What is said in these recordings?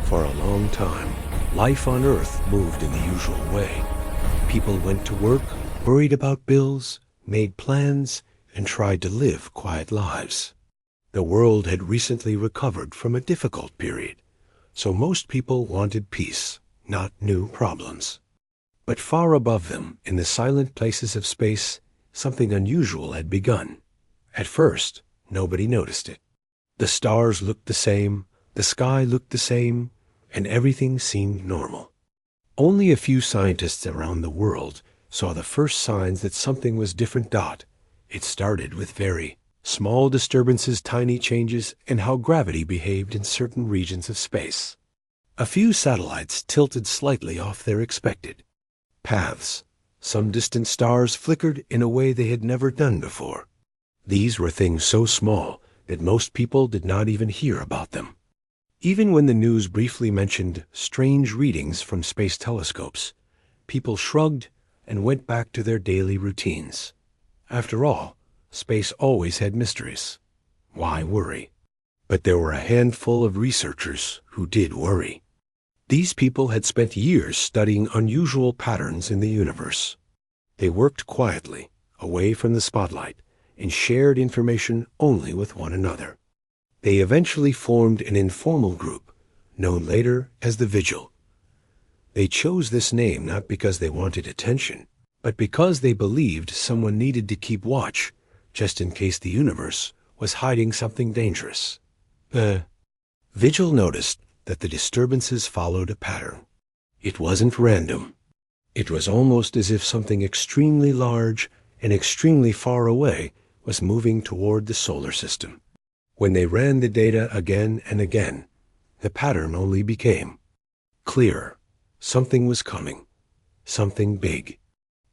For a long time, life on Earth moved in the usual way. People went to work, worried about bills, made plans, and tried to live quiet lives. The world had recently recovered from a difficult period, so most people wanted peace, not new problems. But far above them, in the silent places of space, something unusual had begun. At first, nobody noticed it. The stars looked the same, the sky looked the same, and everything seemed normal. Only a few scientists around the world saw the first signs that something was different. It started with very small disturbances, tiny changes in how gravity behaved in certain regions of space. A few satellites tilted slightly off their expected paths. Some distant stars flickered in a way they had never done before. These were things so small that most people did not even hear about them. Even when the news briefly mentioned strange readings from space telescopes, people shrugged and went back to their daily routines. After all, space always had mysteries. Why worry? But there were a handful of researchers who did worry. These people had spent years studying unusual patterns in the universe. They worked quietly, away from the spotlight, and shared information only with one another. They eventually formed an informal group, known later as the Vigil. They chose this name not because they wanted attention, but because they believed someone needed to keep watch, just in case the universe was hiding something dangerous. The Vigil noticed that the disturbances followed a pattern. It wasn't random. It was almost as if something extremely large and extremely far away was moving toward the solar system. When they ran the data again and again, the pattern only became clearer. Something was coming. Something big.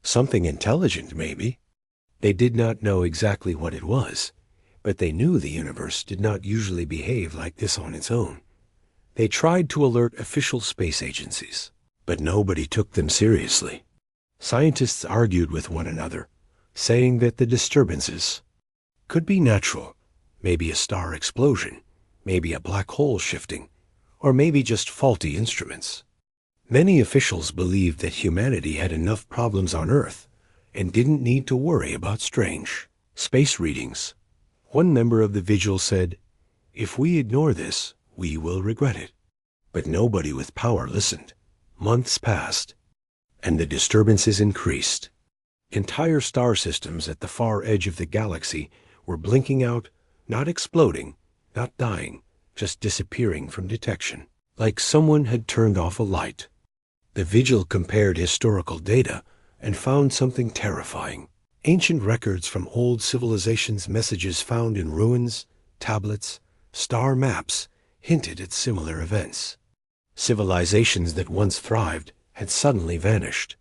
Something intelligent, maybe. They did not know exactly what it was, but they knew the universe did not usually behave like this on its own. They tried to alert official space agencies, but nobody took them seriously. Scientists argued with one another, saying that the disturbances could be natural. Maybe a star explosion, maybe a black hole shifting, or maybe just faulty instruments. Many officials believed that humanity had enough problems on Earth and didn't need to worry about strange space readings. One member of the Vigil said, "If we ignore this, we will regret it." But nobody with power listened. Months passed, and the disturbances increased. Entire star systems at the far edge of the galaxy were blinking out, not exploding, not dying, just disappearing from detection, like someone had turned off a light. The Vigil compared historical data and found something terrifying. Ancient records from old civilizations, messages found in ruins, tablets, star maps hinted at similar events. Civilizations that once thrived had suddenly vanished.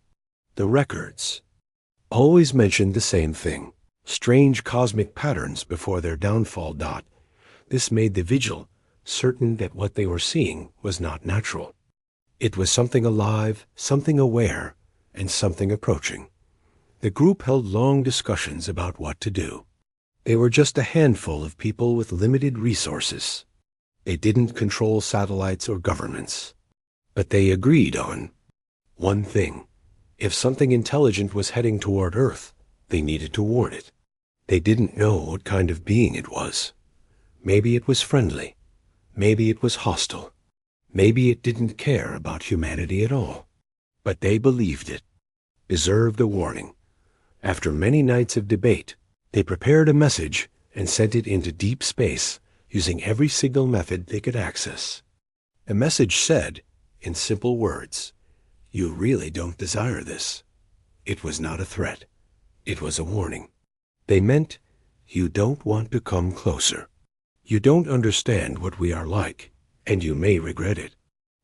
The records always mentioned the same thing. Strange cosmic patterns before their downfall. This made the Vigil certain that what they were seeing was not natural. It was something alive, something aware, and something approaching. The group held long discussions about what to do. They were just a handful of people with limited resources. They didn't control satellites or governments. But they agreed on one thing. If something intelligent was heading toward Earth, they needed to warn it. They didn't know what kind of being it was. Maybe it was friendly. Maybe it was hostile. Maybe it didn't care about humanity at all. But they believed it deserved a warning. After many nights of debate, they prepared a message and sent it into deep space using every signal method they could access. The message said, in simple words, "You really don't desire this." It was not a threat. It was a warning. They meant, you don't want to come closer. You don't understand what we are like, and you may regret it.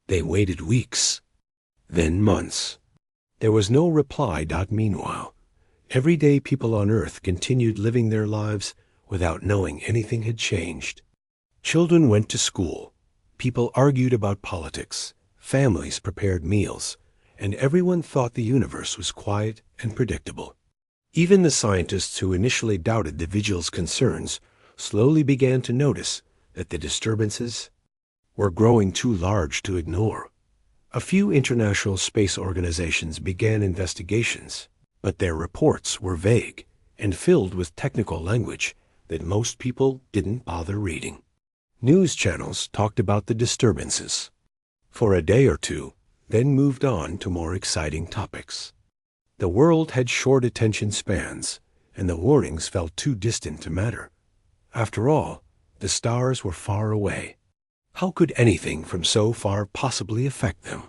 They waited weeks, then months. There was no reply. Meanwhile, everyday people on Earth continued living their lives without knowing anything had changed. Children went to school. People argued about politics. Families prepared meals, and everyone thought the universe was quiet and predictable. Even the scientists who initially doubted the Vigil's concerns slowly began to notice that the disturbances were growing too large to ignore. A few international space organizations began investigations, but their reports were vague and filled with technical language that most people didn't bother reading. News channels talked about the disturbances for a day or two, then moved on to more exciting topics. The world had short attention spans, and the warnings felt too distant to matter. After all, the stars were far away. How could anything from so far possibly affect them?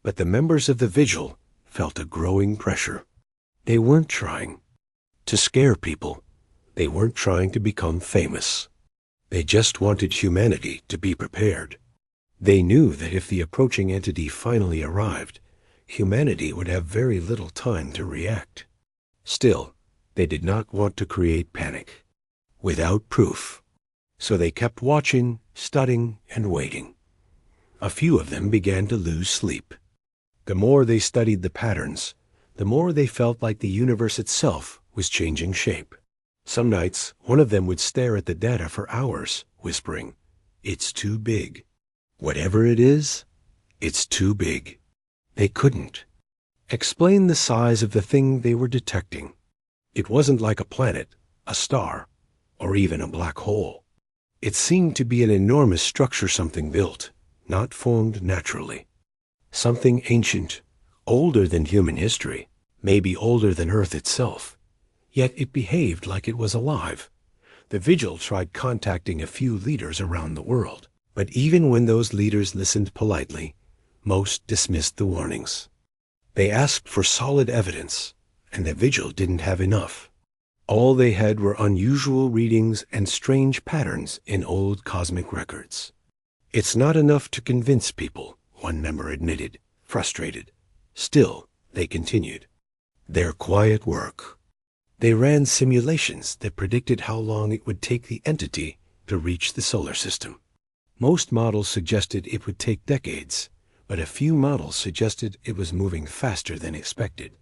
But the members of the Vigil felt a growing pressure. They weren't trying to scare people. They weren't trying to become famous. They just wanted humanity to be prepared. They knew that if the approaching entity finally arrived, humanity would have very little time to react. Still, they did not want to create panic without proof. So they kept watching, studying, and waiting. A few of them began to lose sleep. The more they studied the patterns, the more they felt like the universe itself was changing shape. Some nights, one of them would stare at the data for hours, whispering, "It's too big. Whatever it is, it's too big." They couldn't explain the size of the thing they were detecting. It wasn't like a planet, a star, or even a black hole. It seemed to be an enormous structure something built, not formed naturally. Something ancient, older than human history, maybe older than Earth itself. Yet it behaved like it was alive. The Vigil tried contacting a few leaders around the world, but even when those leaders listened politely, most dismissed the warnings. They asked for solid evidence, and the Vigil didn't have enough. All they had were unusual readings and strange patterns in old cosmic records. "It's not enough to convince people," one member admitted, frustrated. Still, they continued their quiet work. They ran simulations that predicted how long it would take the entity to reach the solar system. Most models suggested it would take decades, but a few models suggested it was moving faster than expected.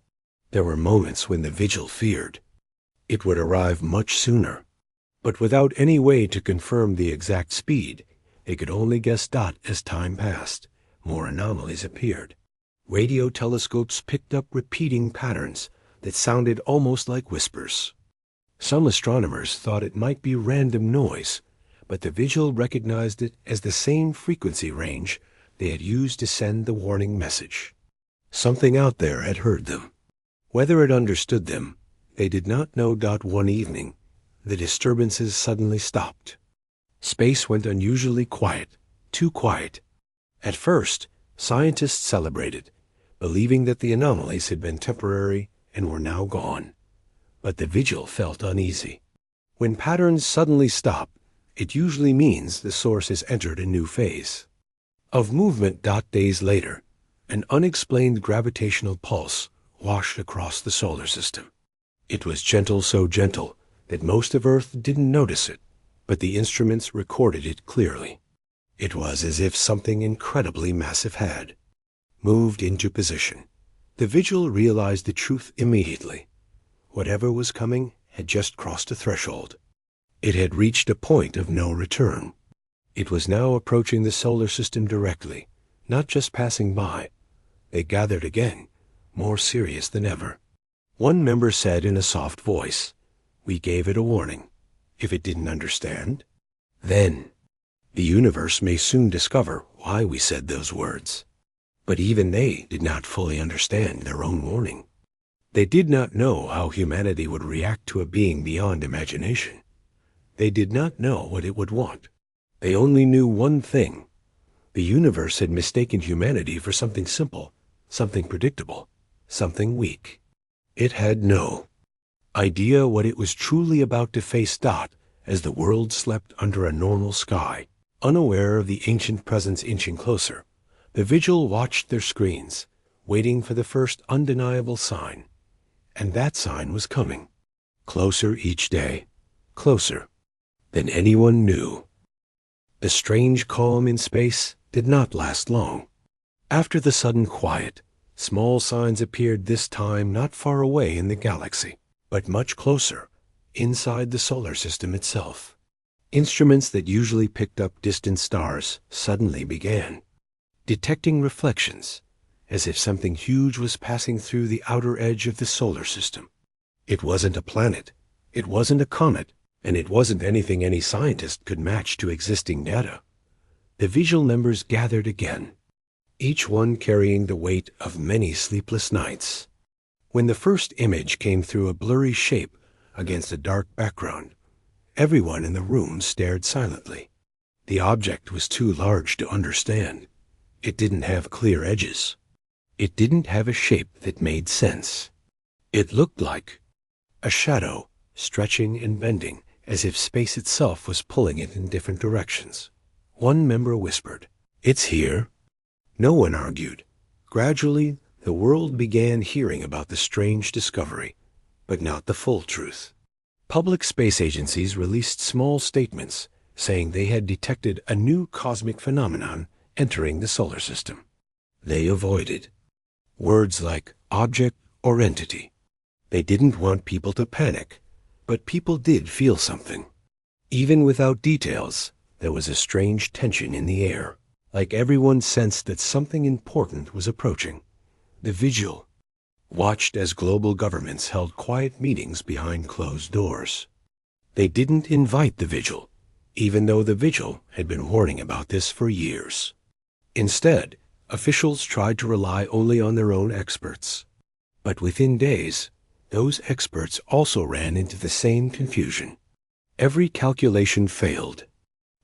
There were moments when the Vigil feared it would arrive much sooner, but without any way to confirm the exact speed, they could only guess as time passed. More anomalies appeared. Radio telescopes picked up repeating patterns that sounded almost like whispers. Some astronomers thought it might be random noise, but the Vigil recognized it as the same frequency range they had used to send the warning message. Something out there had heard them. Whether it understood them, they did not know. One evening, the disturbances suddenly stopped. Space went unusually quiet, too quiet. At first, scientists celebrated, believing that the anomalies had been temporary and were now gone. But the Vigil felt uneasy. When patterns suddenly stop, it usually means the source has entered a new phase of movement. Days later, an unexplained gravitational pulse washed across the solar system. It was gentle, so gentle that most of Earth didn't notice it, but the instruments recorded it clearly. It was as if something incredibly massive had moved into position. The Vigil realized the truth immediately. Whatever was coming had just crossed a threshold. It had reached a point of no return. It was now approaching the solar system directly, not just passing by. They gathered again, more serious than ever. One member said in a soft voice, "We gave it a warning. If it didn't understand, then the universe may soon discover why we said those words." But even they did not fully understand their own warning. They did not know how humanity would react to a being beyond imagination. They did not know what it would want. They only knew one thing. The universe had mistaken humanity for something simple, something predictable, something weak. It had no idea what it was truly about to face. As the world slept under a normal sky, unaware of the ancient presence inching closer, the Vigil watched their screens, waiting for the first undeniable sign. And that sign was coming. Closer each day, closer than anyone knew. The strange calm in space did not last long. After the sudden quiet, small signs appeared, this time not far away in the galaxy, but much closer, inside the solar system itself. Instruments that usually picked up distant stars suddenly began detecting reflections, as if something huge was passing through the outer edge of the solar system. It wasn't a planet, it wasn't a comet, and it wasn't anything any scientist could match to existing data. The visual members gathered again, each one carrying the weight of many sleepless nights. When the first image came through a blurry shape against a dark background, everyone in the room stared silently. The object was too large to understand. It didn't have clear edges. It didn't have a shape that made sense. It looked like a shadow, stretching and bending, as if space itself was pulling it in different directions. One member whispered, "It's here." No one argued. Gradually, the world began hearing about the strange discovery, but not the full truth. Public space agencies released small statements saying they had detected a new cosmic phenomenon entering the solar system. They avoided words like object or entity. They didn't want people to panic, but people did feel something. Even without details, there was a strange tension in the air, like everyone sensed that something important was approaching. The vigil watched as global governments held quiet meetings behind closed doors. They didn't invite the vigil, even though the vigil had been warning about this for years. Instead, officials tried to rely only on their own experts. But within days, those experts also ran into the same confusion. Every calculation failed.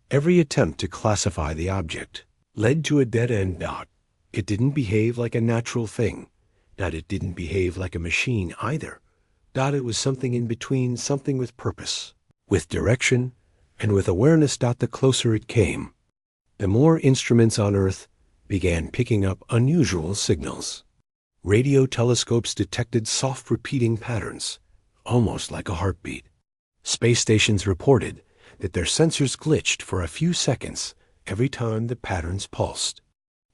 Every attempt to classify the object led to a dead-end dot. It didn't behave like a natural thing. It didn't behave like a machine either. It was something in between, something with purpose, with direction, and with awareness. The closer it came, the more instruments on Earth began picking up unusual signals. Radio telescopes detected soft repeating patterns, almost like a heartbeat. Space stations reported that their sensors glitched for a few seconds every time the patterns pulsed.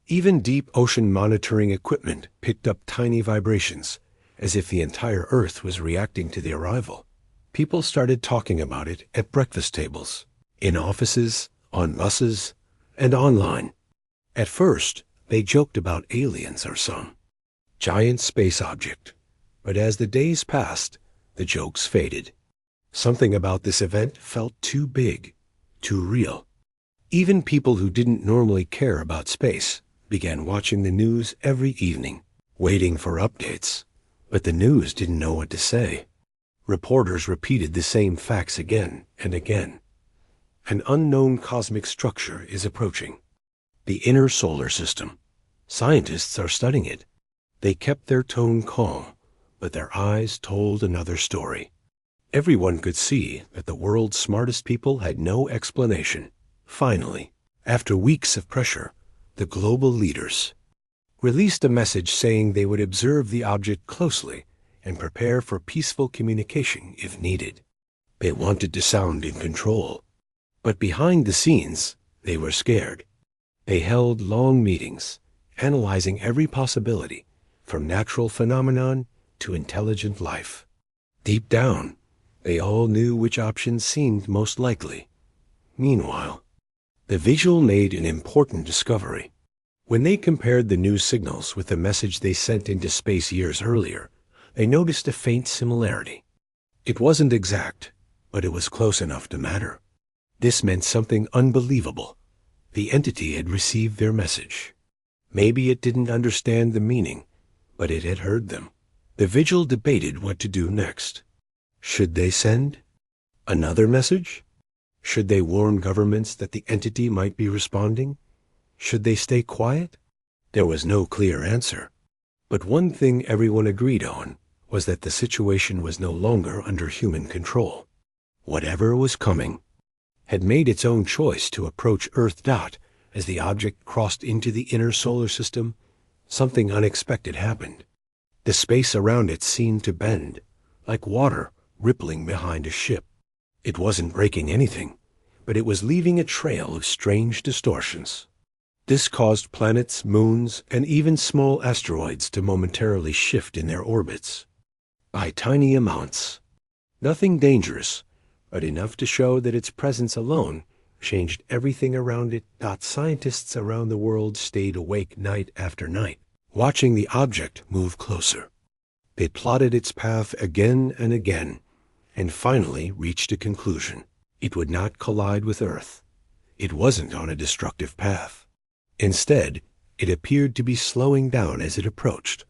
Even deep ocean monitoring equipment picked up tiny vibrations, as if the entire Earth was reacting to the arrival. People started talking about it at breakfast tables, in offices, on buses, and online. At first, they joked about aliens or some giant space object, but as the days passed, the jokes faded. Something about this event felt too big, too real. Even people who didn't normally care about space began watching the news every evening, waiting for updates, but the news didn't know what to say. Reporters repeated the same facts again and again. An unknown cosmic structure is approaching. The inner solar system. Scientists are studying it. They kept their tone calm, but their eyes told another story. Everyone could see that the world's smartest people had no explanation. Finally, after weeks of pressure, the global leaders released a message saying they would observe the object closely and prepare for peaceful communication if needed. They wanted to sound in control, but behind the scenes, they were scared. They held long meetings, analyzing every possibility, from natural phenomenon to intelligent life. Deep down, they all knew which option seemed most likely. Meanwhile, the visual made an important discovery. When they compared the new signals with the message they sent into space years earlier, they noticed a faint similarity. It wasn't exact, but it was close enough to matter. This meant something unbelievable. The entity had received their message. Maybe it didn't understand the meaning, but it had heard them. The vigil debated what to do next. Should they send another message? Should they warn governments that the entity might be responding? Should they stay quiet? There was no clear answer. But one thing everyone agreed on was that the situation was no longer under human control. Whatever was coming had made its own choice to approach Earth. As the object crossed into the inner solar system, something unexpected happened. The space around it seemed to bend, like water rippling behind a ship. It wasn't breaking anything, but it was leaving a trail of strange distortions. This caused planets, moons, and even small asteroids to momentarily shift in their orbits. By tiny amounts. Nothing dangerous, but enough to show that its presence alone changed everything around it. Scientists around the world stayed awake night after night, watching the object move closer. They plotted its path again and again, and finally reached a conclusion. It would not collide with Earth. It wasn't on a destructive path. Instead, it appeared to be slowing down as it approached,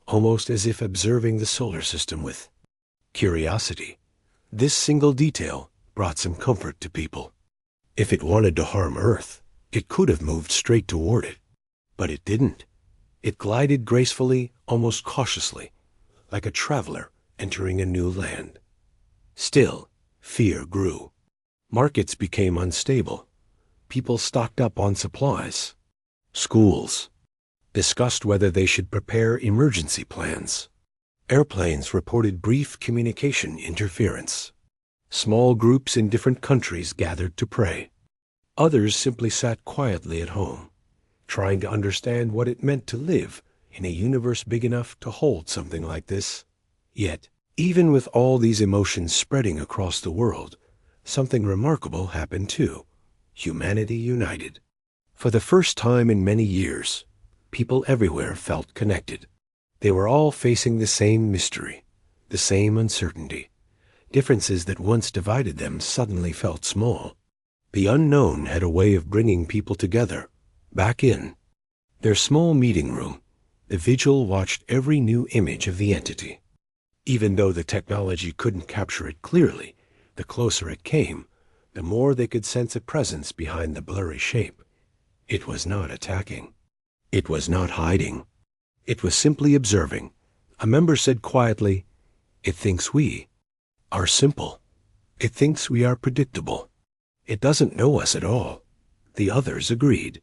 almost as if observing the solar system with curiosity. This single detail brought some comfort to people. If it wanted to harm Earth, it could have moved straight toward it. But it didn't. It glided gracefully, almost cautiously, like a traveler entering a new land. Still, fear grew. Markets became unstable. People stocked up on supplies. Schools discussed whether they should prepare emergency plans. Airplanes reported brief communication interference. Small groups in different countries gathered to pray. Others simply sat quietly at home, trying to understand what it meant to live in a universe big enough to hold something like this. Yet, even with all these emotions spreading across the world, something remarkable happened too. Humanity united. For the first time in many years, people everywhere felt connected. They were all facing the same mystery, the same uncertainty. Differences that once divided them suddenly felt small. The unknown had a way of bringing people together. Back in their small meeting room, the vigil watched every new image of the entity. Even though the technology couldn't capture it clearly, the closer it came, the more they could sense a presence behind the blurry shape. It was not attacking. It was not hiding. It was simply observing. A member said quietly, "It thinks we are simple. It thinks we are predictable. It doesn't know us at all." The others agreed.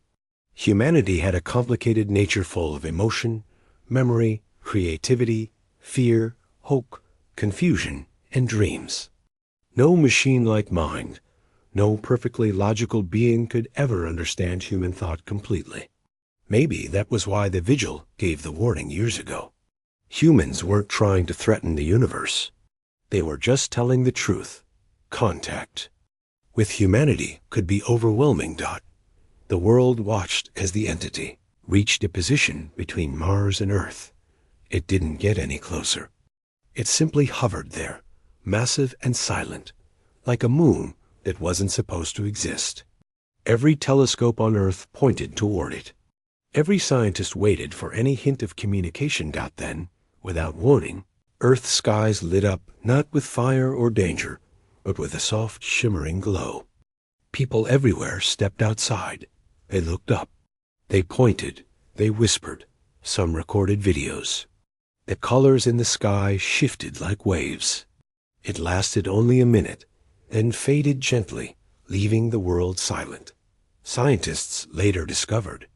Humanity had a complicated nature full of emotion, memory, creativity, fear, hope, confusion, and dreams. No machine-like mind, no perfectly logical being could ever understand human thought completely. Maybe that was why the vigil gave the warning years ago. Humans weren't trying to threaten the universe. They were just telling the truth. Contact with humanity could be overwhelming. The world watched as the entity reached a position between Mars and Earth. It didn't get any closer. It simply hovered there, massive and silent, like a moon that wasn't supposed to exist. Every telescope on Earth pointed toward it. Every scientist waited for any hint of communication. Then, without warning, Earth's skies lit up not with fire or danger, but with a soft, shimmering glow. People everywhere stepped outside. They looked up. They pointed. They whispered. Some recorded videos. The colors in the sky shifted like waves. It lasted only a minute, then faded gently, leaving the world silent. Scientists later discovered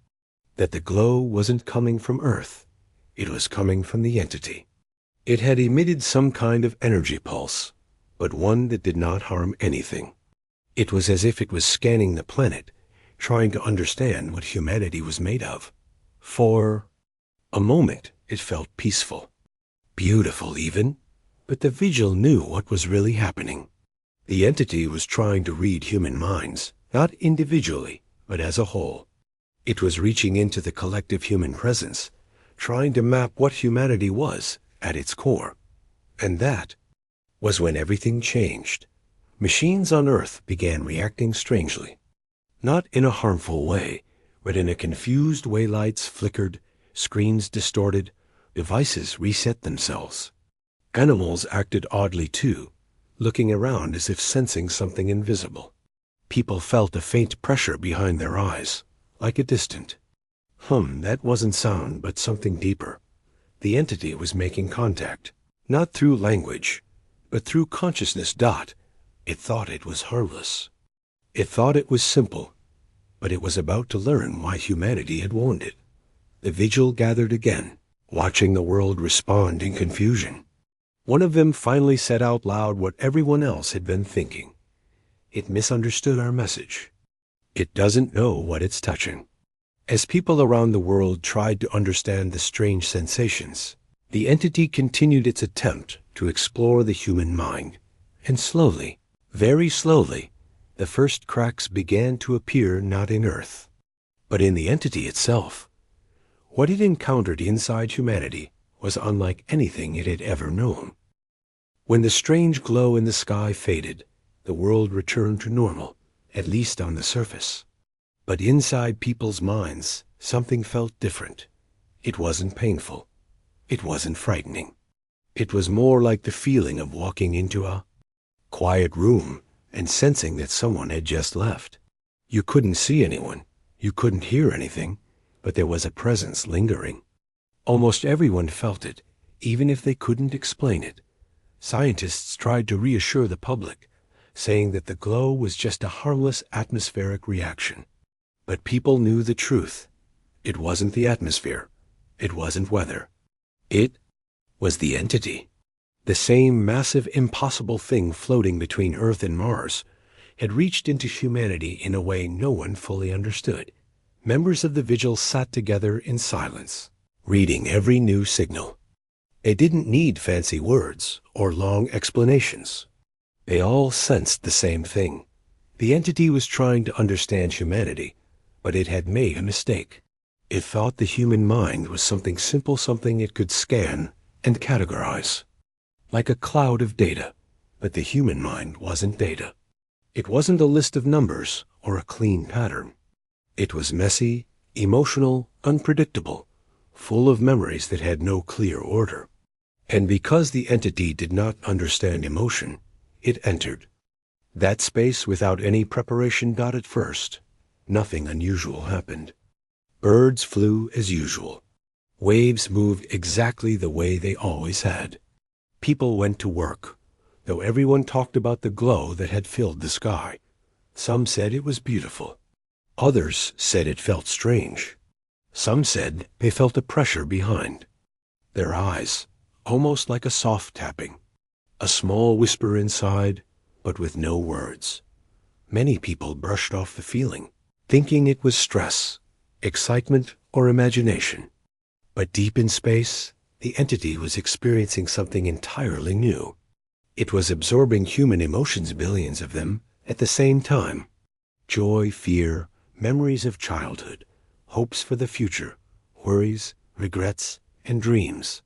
that the glow wasn't coming from Earth. It was coming from the entity. It had emitted some kind of energy pulse, but one that did not harm anything. It was as if it was scanning the planet, trying to understand what humanity was made of. For a moment, it felt peaceful, beautiful even, but the vigil knew what was really happening. The entity was trying to read human minds, not individually, but as a whole. It was reaching into the collective human presence, trying to map what humanity was at its core. And that was when everything changed. Machines on Earth began reacting strangely. Not in a harmful way, but in a confused way. Lights flickered, screens distorted, devices reset themselves. Animals acted oddly too, looking around as if sensing something invisible. People felt a faint pressure behind their eyes, like a distant that wasn't sound, but something deeper. The entity was making contact, not through language, but through consciousness. It thought it was harmless. It thought it was simple, but it was about to learn why humanity had warned it. The vigil gathered again, watching the world respond in confusion. One of them finally said out loud what everyone else had been thinking. It misunderstood our message. It doesn't know what it's touching. As people around the world tried to understand the strange sensations, the entity continued its attempt to explore the human mind, and slowly, Very slowly, the first cracks began to appear not in Earth, but in the entity itself. What it encountered inside humanity was unlike anything it had ever known. When the strange glow in the sky faded, the world returned to normal, at least on the surface. But inside people's minds, something felt different. It wasn't painful. It wasn't frightening. It was more like the feeling of walking into a quiet room and sensing that someone had just left. You couldn't see anyone. You couldn't hear anything, but there was a presence lingering. Almost everyone felt it, even if they couldn't explain it. Scientists tried to reassure the public, saying that the glow was just a harmless atmospheric reaction. But people knew the truth. It wasn't the atmosphere. It wasn't weather. It was the entity. The same massive, impossible thing floating between Earth and Mars had reached into humanity in a way no one fully understood. Members of the vigil sat together in silence, reading every new signal. They didn't need fancy words or long explanations. They all sensed the same thing. The entity was trying to understand humanity, but it had made a mistake. It thought the human mind was something simple, something it could scan and categorize, like a cloud of data. But the human mind wasn't data. It wasn't a list of numbers or a clean pattern. It was messy, emotional, unpredictable, full of memories that had no clear order. And because the entity did not understand emotion, it entered that space without any preparation. At first, nothing unusual happened. Birds flew as usual. Waves moved exactly the way they always had. People went to work, though everyone talked about the glow that had filled the sky. Some said it was beautiful. Others said it felt strange. Some said they felt a pressure behind their eyes, almost like a soft tapping, a small whisper inside, but with no words. Many people brushed off the feeling, thinking it was stress, excitement, or imagination. But deep in space, the entity was experiencing something entirely new. It was absorbing human emotions, billions of them, at the same time. Joy, fear, memories of childhood, hopes for the future, worries, regrets, and dreams.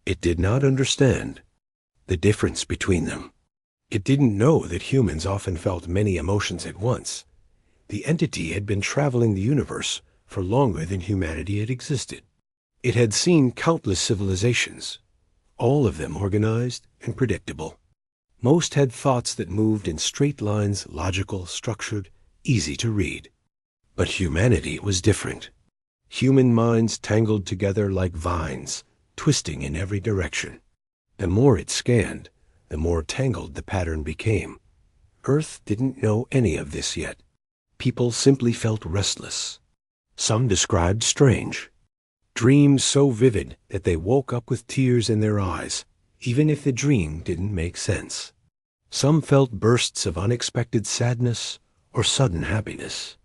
It did not understand the difference between them. It didn't know that humans often felt many emotions at once. The entity had been traveling the universe for longer than humanity had existed. It had seen countless civilizations, all of them organized and predictable. Most had thoughts that moved in straight lines, logical, structured, easy to read. But humanity was different. Human minds tangled together like vines, twisting in every direction. The more it scanned, the more tangled the pattern became. Earth didn't know any of this yet. People simply felt restless. Some described strange dreams so vivid that they woke up with tears in their eyes, even if the dream didn't make sense. Some felt bursts of unexpected sadness or sudden happiness.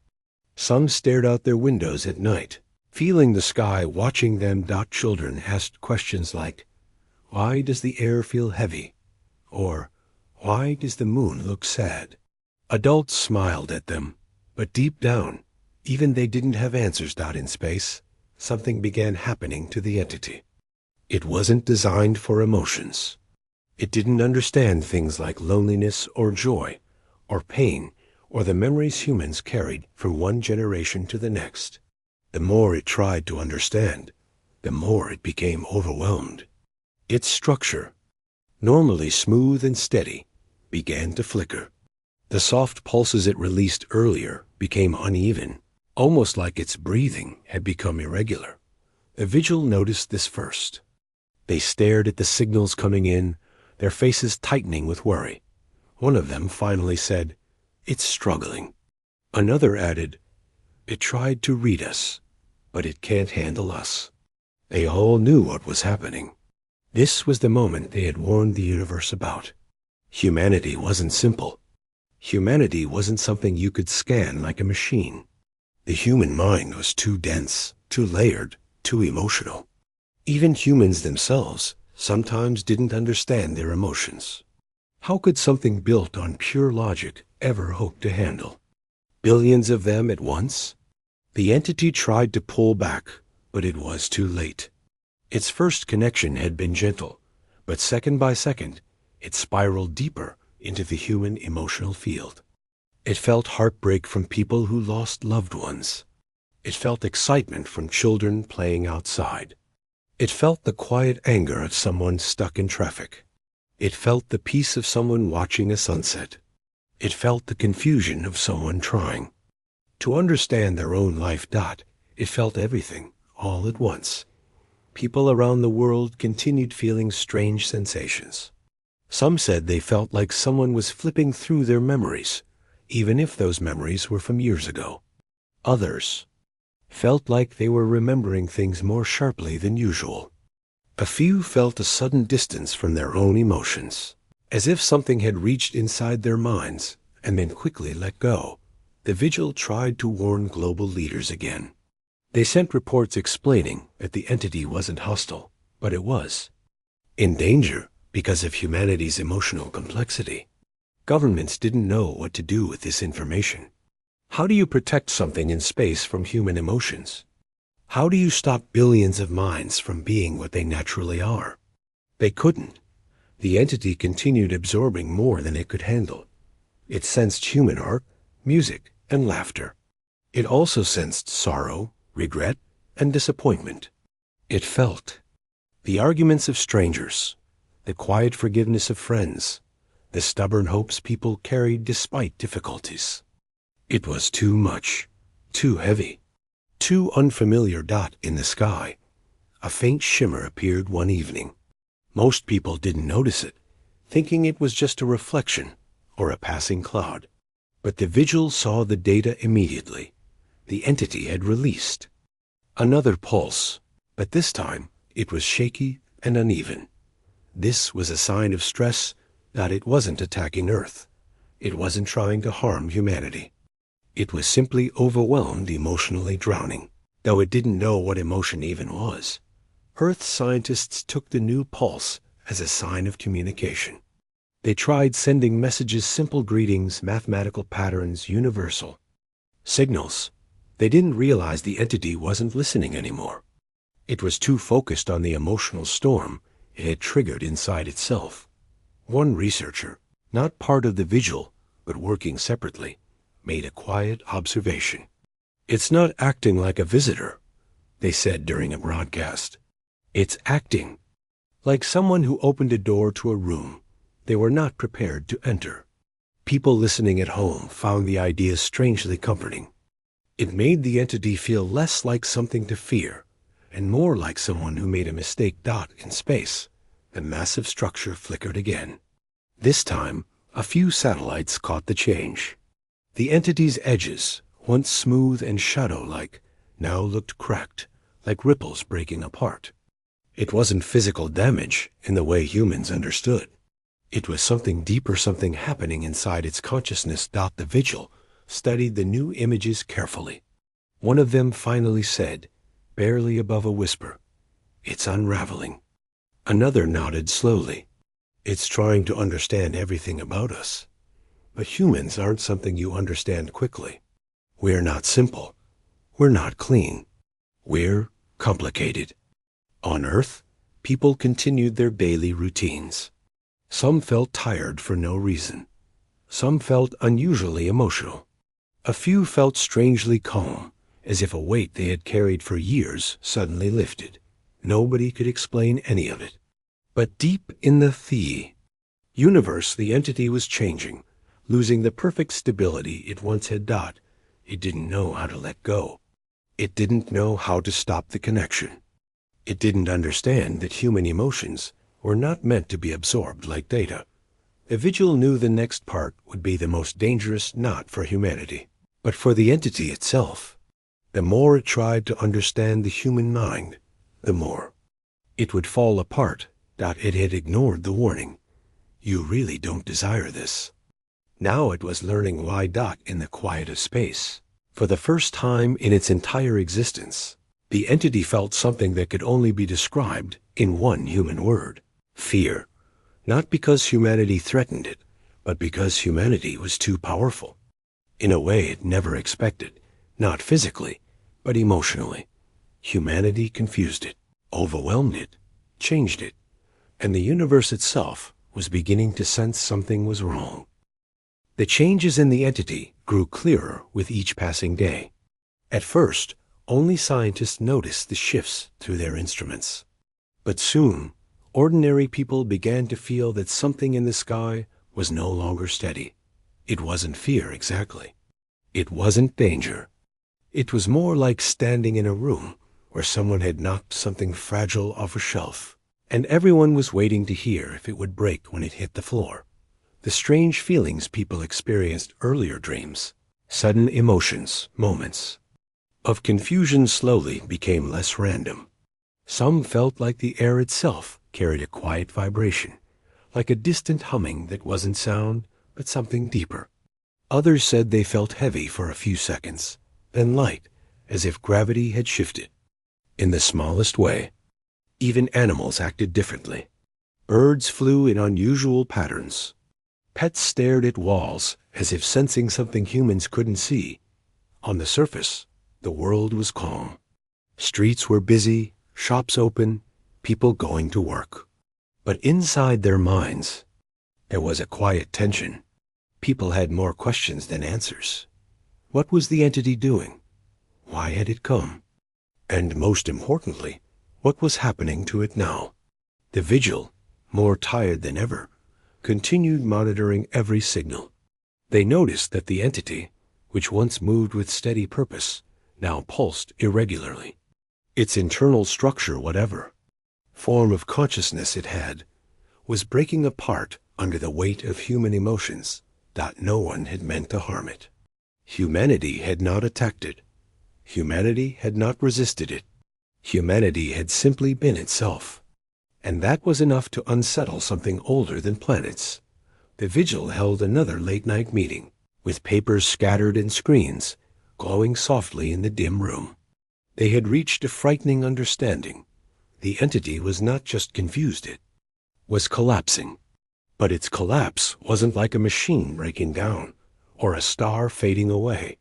Some stared out their windows at night, feeling the sky watching them. Children asked questions like, "Why does the air feel heavy?" Or, "Why does the moon look sad?" Adults smiled at them, but deep down, even they didn't have answers. In space, something began happening to the entity. It wasn't designed for emotions. It didn't understand things like loneliness or joy or pain or the memories humans carried from one generation to the next. The more it tried to understand, the more it became overwhelmed. Its structure, normally smooth and steady, began to flicker. The soft pulses it released earlier became uneven, almost like its breathing had become irregular. The vigil noticed this first. They stared at the signals coming in, their faces tightening with worry. One of them finally said, "It's struggling." Another added, "It tried to read us, but it can't handle us." They all knew what was happening. This was the moment they had warned the universe about. Humanity wasn't simple. Humanity wasn't something you could scan like a machine. The human mind was too dense, too layered, too emotional. Even humans themselves sometimes didn't understand their emotions. How could something built on pure logic ever hope to handle billions of them at once? The entity tried to pull back, but it was too late. Its first connection had been gentle, but second by second, it spiraled deeper into the human emotional field. It felt heartbreak from people who lost loved ones. It felt excitement from children playing outside. It felt the quiet anger of someone stuck in traffic. It felt the peace of someone watching a sunset. It felt the confusion of someone trying to understand their own life. It felt everything, all at once. People around the world continued feeling strange sensations. Some said they felt like someone was flipping through their memories, even if those memories were from years ago. Others felt like they were remembering things more sharply than usual. A few felt a sudden distance from their own emotions, as if something had reached inside their minds and then quickly let go. The vigil tried to warn global leaders again. They sent reports explaining that the entity wasn't hostile, but it was in danger because of humanity's emotional complexity. Governments didn't know what to do with this information. How do you protect something in space from human emotions? How do you stop billions of minds from being what they naturally are? They couldn't. The entity continued absorbing more than it could handle. It sensed human art, music, and laughter. It also sensed sorrow, regret, and disappointment. It felt the arguments of strangers, the quiet forgiveness of friends, the stubborn hopes people carried despite difficulties. It was too much, too heavy, too unfamiliar. In the sky, a faint shimmer appeared one evening. Most people didn't notice it, thinking it was just a reflection or a passing cloud. But the vigil saw the data immediately. The entity had released another pulse, but this time it was shaky and uneven. This was a sign of stress. That it wasn't attacking Earth. It wasn't trying to harm humanity. It was simply overwhelmed, emotionally drowning, though it didn't know what emotion even was. Earth scientists took the new pulse as a sign of communication. They tried sending messages, simple greetings, mathematical patterns, universal signals. They didn't realize the entity wasn't listening anymore. It was too focused on the emotional storm it had triggered inside itself. One researcher, not part of the vigil, but working separately, made a quiet observation. "It's not acting like a visitor," they said during a broadcast. "It's acting like someone who opened a door to a room they were not prepared to enter." People listening at home found the idea strangely comforting. It made the entity feel less like something to fear and more like someone who made a mistake. In space, the massive structure flickered again. This time, a few satellites caught the change. The entity's edges, once smooth and shadow-like, now looked cracked, like ripples breaking apart. It wasn't physical damage in the way humans understood. It was something deeper, something happening inside its consciousness. The vigil studied the new images carefully. One of them finally said, barely above a whisper, "It's unraveling." Another nodded slowly. "It's trying to understand everything about us. But humans aren't something you understand quickly. We're not simple. We're not clean. We're complicated." On Earth, people continued their daily routines. Some felt tired for no reason. Some felt unusually emotional. A few felt strangely calm, as if a weight they had carried for years suddenly lifted. Nobody could explain any of it. But deep in the universe, the entity was changing, losing the perfect stability it once had. It didn't know how to let go. It didn't know how to stop the connection. It didn't understand that human emotions were not meant to be absorbed like data. The vigil knew the next part would be the most dangerous, not for humanity, but for the entity itself. The more it tried to understand the human mind, the more it would fall apart. It had ignored the warning. You really don't desire this. Now it was learning why. In the quiet of space, for the first time in its entire existence, the entity felt something that could only be described in one human word: fear. Not because humanity threatened it, but because humanity was too powerful. In a way it never expected, not physically, but emotionally. Humanity confused it, overwhelmed it, changed it, and the universe itself was beginning to sense something was wrong. The changes in the entity grew clearer with each passing day. At first, only scientists noticed the shifts through their instruments. But soon, ordinary people began to feel that something in the sky was no longer steady. It wasn't fear exactly. It wasn't danger. It was more like standing in a room where someone had knocked something fragile off a shelf, and everyone was waiting to hear if it would break when it hit the floor. The strange feelings people experienced earlier dreams, sudden emotions, moments of confusion slowly became less random. Some felt like the air itself carried a quiet vibration, like a distant humming that wasn't sound, but something deeper. Others said they felt heavy for a few seconds, then light, as if gravity had shifted. In the smallest way, even animals acted differently. Birds flew in unusual patterns. Pets stared at walls as if sensing something humans couldn't see. On the surface, the world was calm. Streets were busy, shops open, people going to work. But inside their minds, there was a quiet tension. People had more questions than answers. What was the entity doing? Why had it come? And most importantly, what was happening to it now? The vigil, more tired than ever, continued monitoring every signal. They noticed that the entity, which once moved with steady purpose, now pulsed irregularly. Its internal structure, whatever form of consciousness it had, was breaking apart under the weight of human emotions that no one had meant to harm it. Humanity had not attacked it. Humanity had not resisted it. Humanity had simply been itself. And that was enough to unsettle something older than planets. The vigil held another late-night meeting, with papers scattered and screens glowing softly in the dim room. They had reached a frightening understanding. The entity was not just confused, it was collapsing. But its collapse wasn't like a machine breaking down or a star fading away.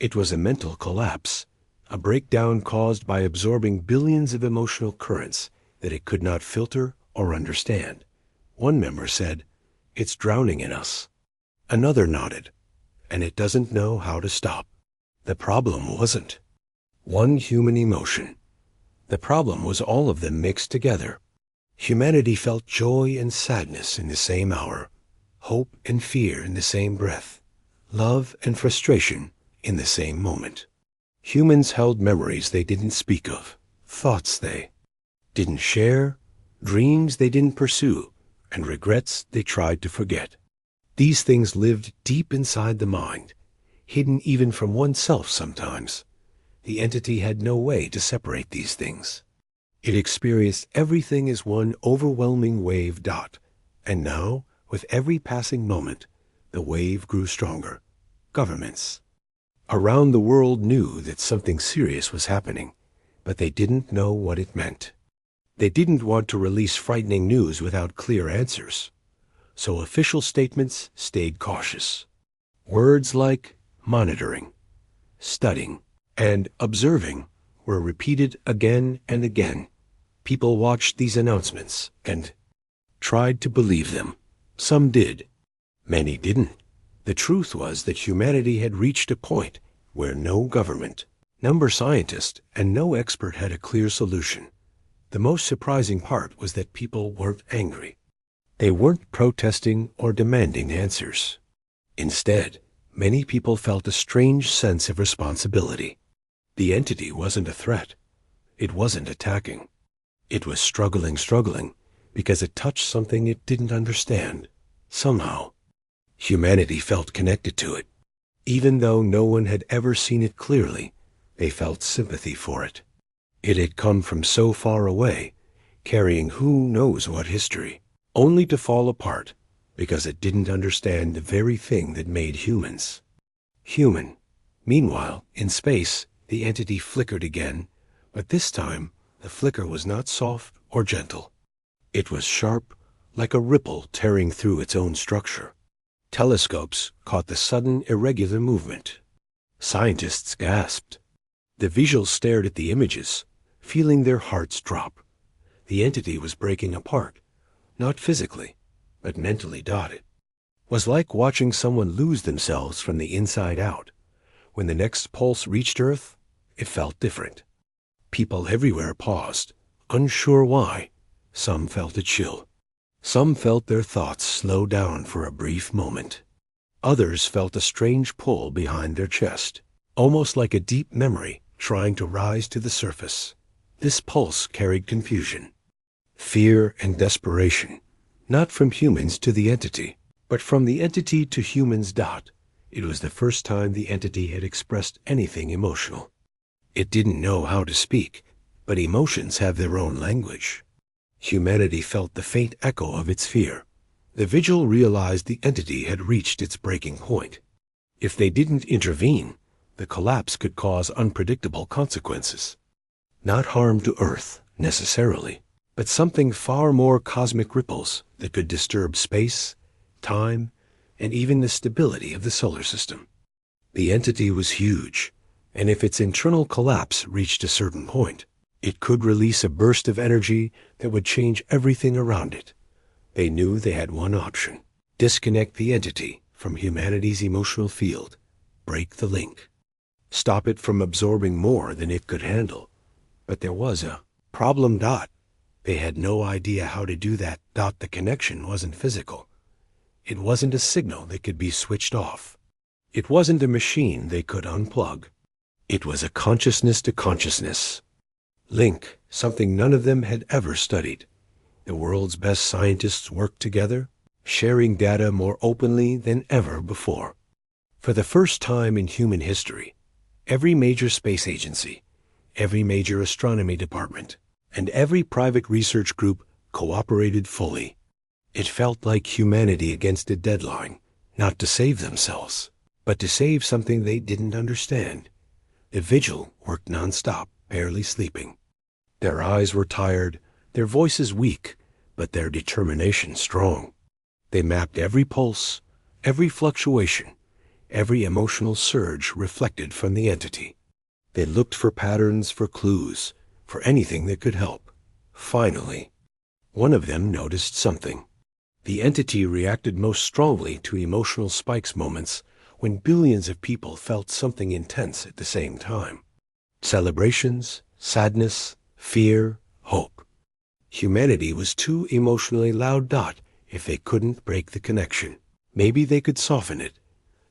It was a mental collapse, a breakdown caused by absorbing billions of emotional currents that it could not filter or understand. One member said, "It's drowning in us." Another nodded, "And it doesn't know how to stop." The problem wasn't one human emotion. The problem was all of them mixed together. Humanity felt joy and sadness in the same hour, hope and fear in the same breath, love and frustration in the same moment. Humans held memories they didn't speak of, thoughts they didn't share, dreams they didn't pursue, and regrets they tried to forget. These things lived deep inside the mind, hidden even from oneself sometimes. The entity had no way to separate these things. It experienced everything as one overwhelming wave dot, and now, with every passing moment, the wave grew stronger. Governments around the world knew that something serious was happening, but they didn't know what it meant. They didn't want to release frightening news without clear answers, so official statements stayed cautious. Words like monitoring, studying, and observing were repeated again and again. People watched these announcements and tried to believe them. Some did. Many didn't. The truth was that humanity had reached a point where no government, no scientist, and no expert had a clear solution. The most surprising part was that people weren't angry. They weren't protesting or demanding answers. Instead, many people felt a strange sense of responsibility. The entity wasn't a threat. It wasn't attacking. It was struggling, because it touched something it didn't understand. Somehow, humanity felt connected to it. Even though no one had ever seen it clearly, they felt sympathy for it. It had come from so far away, carrying who knows what history, only to fall apart because it didn't understand the very thing that made humans human. Meanwhile, in space, the entity flickered again, but this time the flicker was not soft or gentle. It was sharp, like a ripple tearing through its own structure. Telescopes caught the sudden, irregular movement. Scientists gasped. The visuals stared at the images, feeling their hearts drop. The entity was breaking apart, not physically, but mentally. It was like watching someone lose themselves from the inside out. When the next pulse reached Earth, it felt different. People everywhere paused, unsure why. Some felt a chill. Some felt their thoughts slow down for a brief moment. Others felt a strange pull behind their chest, almost like a deep memory trying to rise to the surface. This pulse carried confusion, fear, and desperation, not from humans to the entity, but from the entity to humans. It was the first time the entity had expressed anything emotional. It didn't know how to speak, but emotions have their own language. Humanity felt the faint echo of its fear. The vigil realized the entity had reached its breaking point. If they didn't intervene, the collapse could cause unpredictable consequences. Not harm to Earth, necessarily, but something far more: cosmic ripples that could disturb space, time, and even the stability of the solar system. The entity was huge, and if its internal collapse reached a certain point, it could release a burst of energy that would change everything around it. They knew they had one option: disconnect the entity from humanity's emotional field, break the link, stop it from absorbing more than it could handle. But there was a problem. They had no idea how to do that. The connection wasn't physical. It wasn't a signal that could be switched off. It wasn't a machine they could unplug. It was a consciousness to consciousness link, something none of them had ever studied. The world's best scientists worked together, sharing data more openly than ever before. For the first time in human history, every major space agency, every major astronomy department, and every private research group cooperated fully. It felt like humanity against a deadline, not to save themselves, but to save something they didn't understand. The vigil worked nonstop, barely sleeping. Their eyes were tired, their voices weak, but their determination strong. They mapped every pulse, every fluctuation, every emotional surge reflected from the entity. They looked for patterns, for clues, for anything that could help. Finally, one of them noticed something. The entity reacted most strongly to emotional spikes, moments when billions of people felt something intense at the same time. Celebrations, sadness, fear, hope. Humanity was too emotionally loud. If they couldn't break the connection, maybe they could soften it.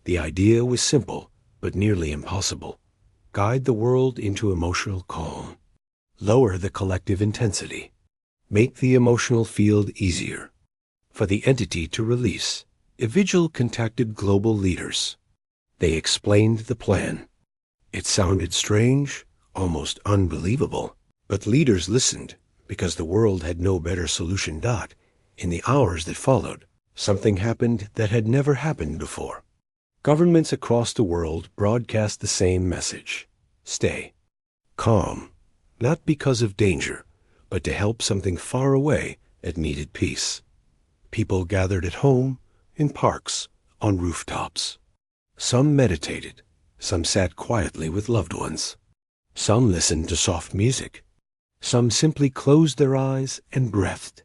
The idea was simple, but nearly impossible. Guide the world into emotional calm. Lower the collective intensity. Make the emotional field easier for the entity to release. A vigil contacted global leaders. They explained the plan. It sounded strange, almost unbelievable, but leaders listened because the world had no better solution. In the hours that followed, something happened that had never happened before. Governments across the world broadcast the same message: stay calm, not because of danger, but to help something far away that needed peace. People gathered at home, in parks, on rooftops. Some meditated, some sat quietly with loved ones. Some listened to soft music. Some simply closed their eyes and breathed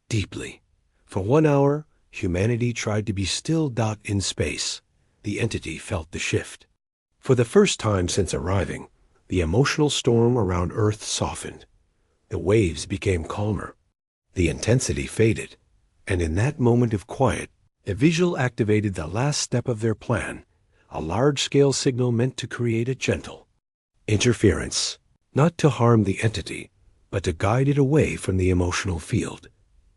deeply. For 1 hour, humanity tried to be still. In space, the entity felt the shift. For the first time since arriving, the emotional storm around Earth softened. The waves became calmer. The intensity faded. And in that moment of quiet, the visual activated the last step of their plan, a large-scale signal meant to create a gentle interference, not to harm the entity, but to guide it away from the emotional field.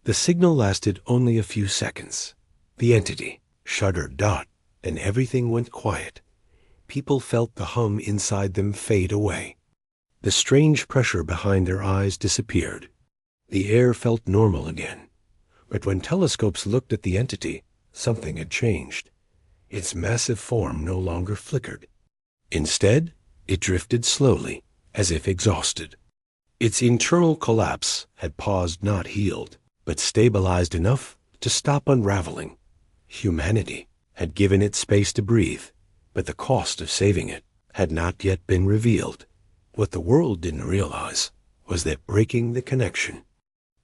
The signal lasted only a few seconds. The entity shuddered. Then everything went quiet. People felt the hum inside them fade away. The strange pressure behind their eyes disappeared. The air felt normal again. But when telescopes looked at the entity, something had changed. Its massive form no longer flickered. Instead, it drifted slowly, as if exhausted. Its internal collapse had paused, not healed. but stabilized enough to stop unraveling. Humanity had given it space to breathe, but the cost of saving it had not yet been revealed. What the world didn't realize was that breaking the connection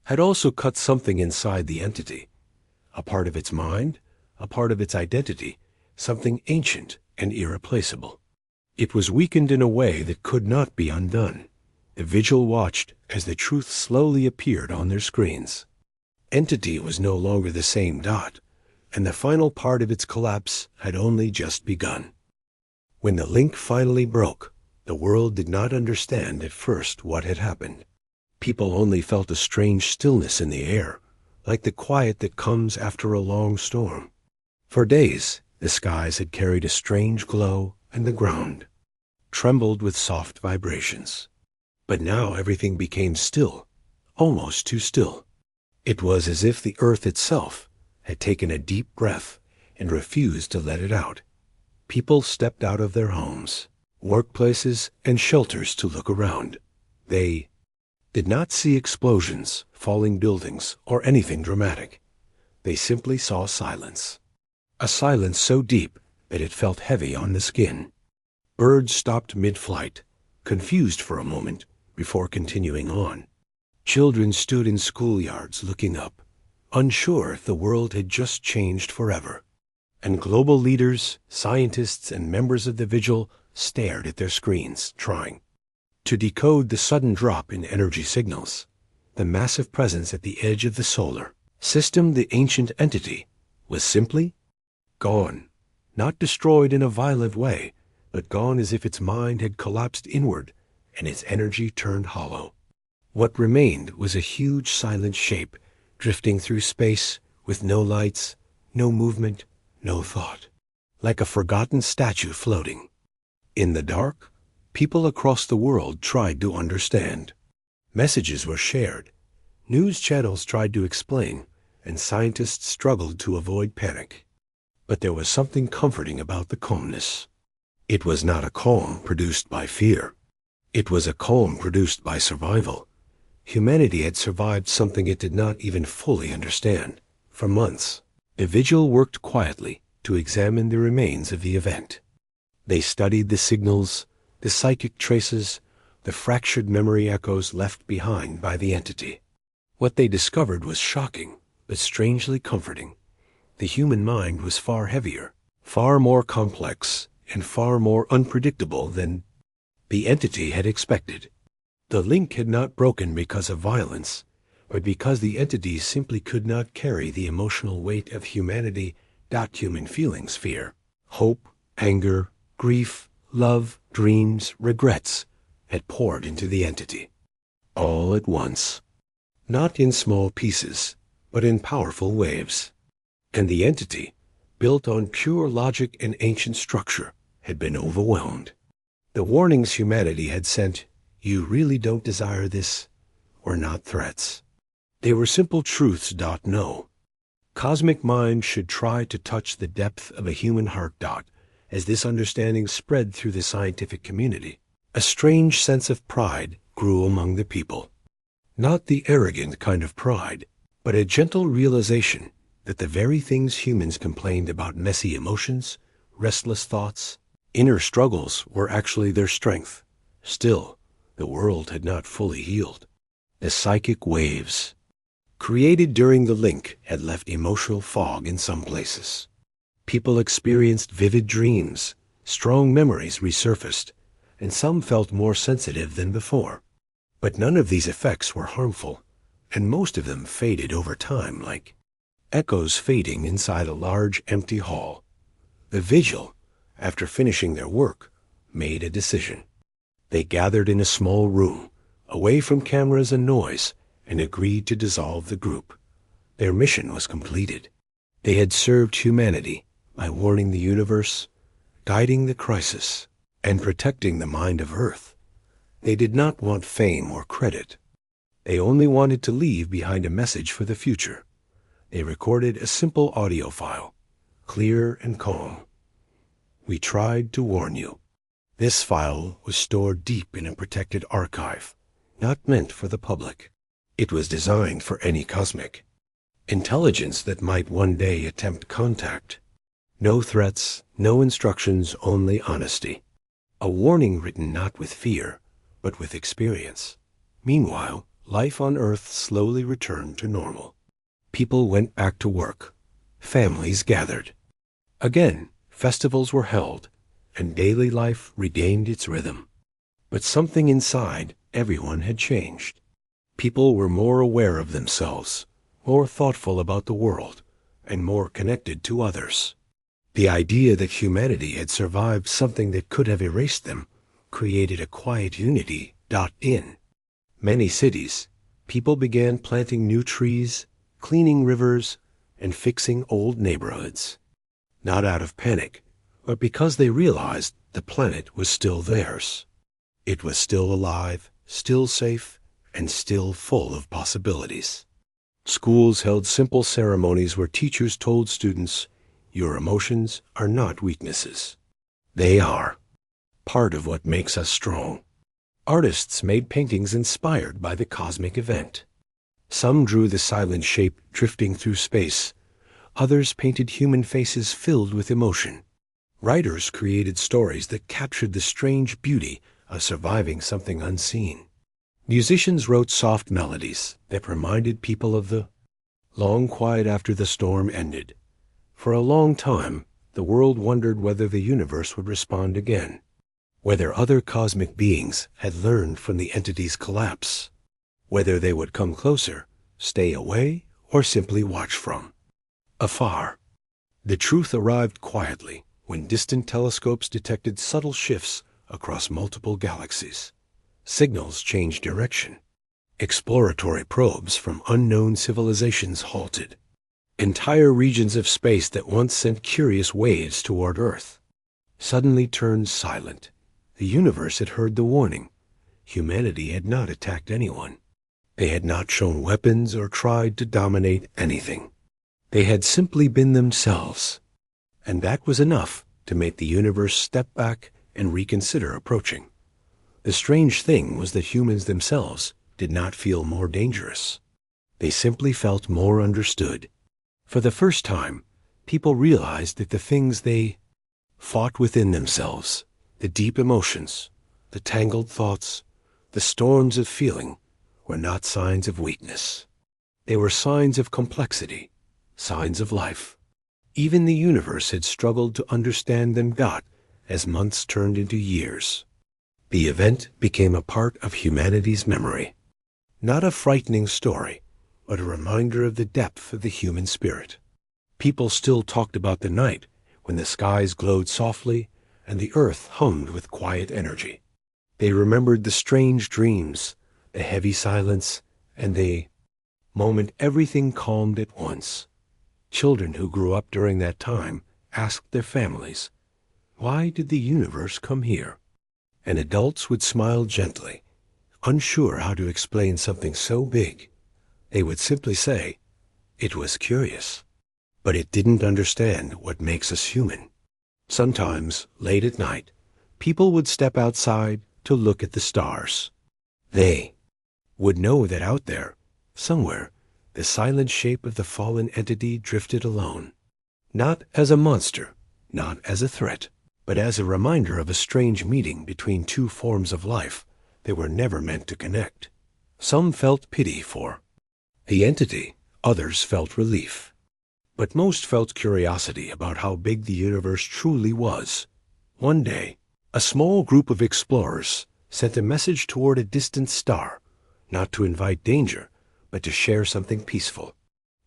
had also cut something inside the entity, a part of its mind, a part of its identity, something ancient and irreplaceable. It was weakened in a way that could not be undone. The vigil watched as the truth slowly appeared on their screens. Entity was no longer the same dot, and the final part of its collapse had only just begun. When the link finally broke, the world did not understand at first what had happened. People only felt a strange stillness in the air, like the quiet that comes after a long storm. For days, the skies had carried a strange glow, and the ground trembled with soft vibrations. But now everything became still, almost too still. It was as if the earth itself had taken a deep breath and refused to let it out. People stepped out of their homes, workplaces, and shelters to look around. They did not see explosions, falling buildings, or anything dramatic. They simply saw silence. A silence so deep that it felt heavy on the skin. Birds stopped mid-flight, confused for a moment before continuing on. Children stood in schoolyards looking up, unsure if the world had just changed forever. And global leaders, scientists, and members of the vigil stared at their screens, trying to decode the sudden drop in energy signals. The massive presence at the edge of the solar system, the ancient entity, was simply gone. Not destroyed in a violent way, but gone as if its mind had collapsed inward and its energy turned hollow. What remained was a huge silent shape drifting through space with no lights, no movement, no thought, like a forgotten statue floating. In the dark, people across the world tried to understand. Messages were shared, news channels tried to explain, and scientists struggled to avoid panic. But there was something comforting about the calmness. It was not a calm produced by fear. It was a calm produced by survival. Humanity had survived something it did not even fully understand. For months, the vigil worked quietly to examine the remains of the event. They studied the signals, the psychic traces, the fractured memory echoes left behind by the entity. What they discovered was shocking, but strangely comforting. The human mind was far heavier, far more complex, and far more unpredictable than the entity had expected. The link had not broken because of violence, but because the entity simply could not carry the emotional weight of humanity. Human feelings, fear, hope, anger, grief, love, dreams, regrets, had poured into the entity. All at once. Not in small pieces, but in powerful waves. And the entity, built on pure logic and ancient structure, had been overwhelmed. The warnings humanity had sent, "You really don't desire this," were not threats. They were simple truths. No cosmic mind should try to touch the depth of a human heart. As this understanding spread through the scientific community, a strange sense of pride grew among the people. Not the arrogant kind of pride, but a gentle realization that the very things humans complained about, messy emotions, restless thoughts, inner struggles, were actually their strength. Still, the world had not fully healed. The psychic waves created during the link had left emotional fog in some places. People experienced vivid dreams, strong memories resurfaced, and some felt more sensitive than before. But none of these effects were harmful, and most of them faded over time like echoes fading inside a large empty hall. The vigil, after finishing their work, made a decision. They gathered in a small room, away from cameras and noise, and agreed to dissolve the group. Their mission was completed. They had served humanity by warning the universe, guiding the crisis, and protecting the mind of Earth. They did not want fame or credit. They only wanted to leave behind a message for the future. They recorded a simple audio file, clear and calm. "We tried to warn you." This file was stored deep in a protected archive, not meant for the public. It was designed for any cosmic Intelligence that might one day attempt contact. No threats, no instructions, only honesty. A warning written not with fear, but with experience. Meanwhile, life on Earth slowly returned to normal. People went back to work. Families gathered. Again, festivals were held, and daily life regained its rhythm. But something inside everyone had changed. People were more aware of themselves, more thoughtful about the world, and more connected to others. The idea that humanity had survived something that could have erased them created a quiet unity. In many cities, people began planting new trees, cleaning rivers, and fixing old neighborhoods. Not out of panic, but because they realized the planet was still theirs. It was still alive, still safe, and still full of possibilities. Schools held simple ceremonies where teachers told students, "Your emotions are not weaknesses. They are part of what makes us strong." Artists made paintings inspired by the cosmic event. Some drew the silent shape drifting through space. Others painted human faces filled with emotion. Writers created stories that captured the strange beauty of surviving something unseen. Musicians wrote soft melodies that reminded people of the long quiet after the storm ended. For a long time, the world wondered whether the universe would respond again, whether other cosmic beings had learned from the entity's collapse, whether they would come closer, stay away, or simply watch from afar. The truth arrived quietly when distant telescopes detected subtle shifts across multiple galaxies. Signals changed direction. Exploratory probes from unknown civilizations halted. Entire regions of space that once sent curious waves toward Earth suddenly turned silent. The universe had heard the warning. Humanity had not attacked anyone. They had not shown weapons or tried to dominate anything. They had simply been themselves. And that was enough to make the universe step back and reconsider approaching. The strange thing was that humans themselves did not feel more dangerous. They simply felt more understood. For the first time, people realized that the things they fought within themselves, the deep emotions, the tangled thoughts, the storms of feeling, were not signs of weakness. They were signs of complexity, signs of life. Even the universe had struggled to understand them as months turned into years. The event became a part of humanity's memory. Not a frightening story, but a reminder of the depth of the human spirit. People still talked about the night when the skies glowed softly and the earth hummed with quiet energy. They remembered the strange dreams, the heavy silence, and the moment everything calmed at once. Children who grew up during that time asked their families, "Why did the universe come here?" And adults would smile gently, unsure how to explain something so big. They would simply say, "It was curious, but it didn't understand what makes us human." Sometimes, late at night, people would step outside to look at the stars. They would know that out there, somewhere, the silent shape of the fallen entity drifted alone. Not as a monster, not as a threat, but as a reminder of a strange meeting between two forms of life that were never meant to connect. Some felt pity for the entity, others felt relief. But most felt curiosity about how big the universe truly was. One day, a small group of explorers sent a message toward a distant star, not to invite danger, but to share something peaceful.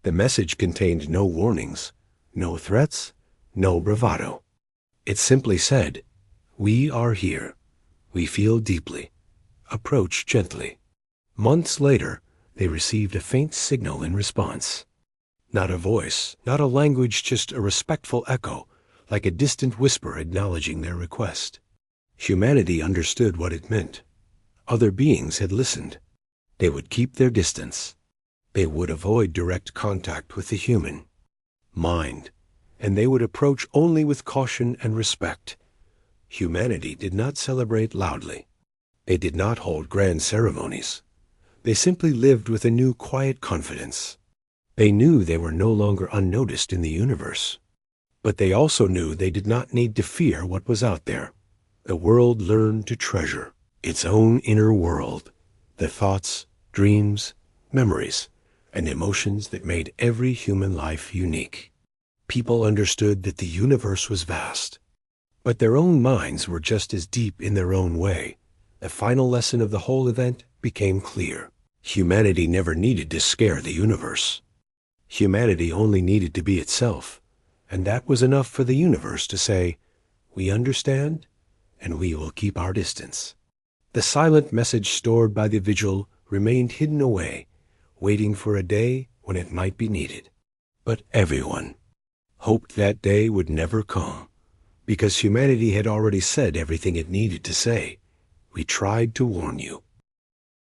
The message contained no warnings, no threats, no bravado. It simply said, "We are here. We feel deeply. Approach gently." Months later, they received a faint signal in response. Not a voice, not a language, just a respectful echo, like a distant whisper acknowledging their request. Humanity understood what it meant. Other beings had listened. They would keep their distance. They would avoid direct contact with the human mind, and they would approach only with caution and respect. Humanity did not celebrate loudly. They did not hold grand ceremonies. They simply lived with a new quiet confidence. They knew they were no longer unnoticed in the universe. But they also knew they did not need to fear what was out there. The world learned to treasure its own inner world, the thoughts, dreams, memories, and emotions that made every human life unique. People understood that the universe was vast, but their own minds were just as deep in their own way. The final lesson of the whole event became clear. Humanity never needed to scare the universe. Humanity only needed to be itself, and that was enough for the universe to say, "We understand, and we will keep our distance." The silent message stored by the vigil remained hidden away, waiting for a day when it might be needed. But everyone hoped that day would never come, because humanity had already said everything it needed to say. "We tried to warn you.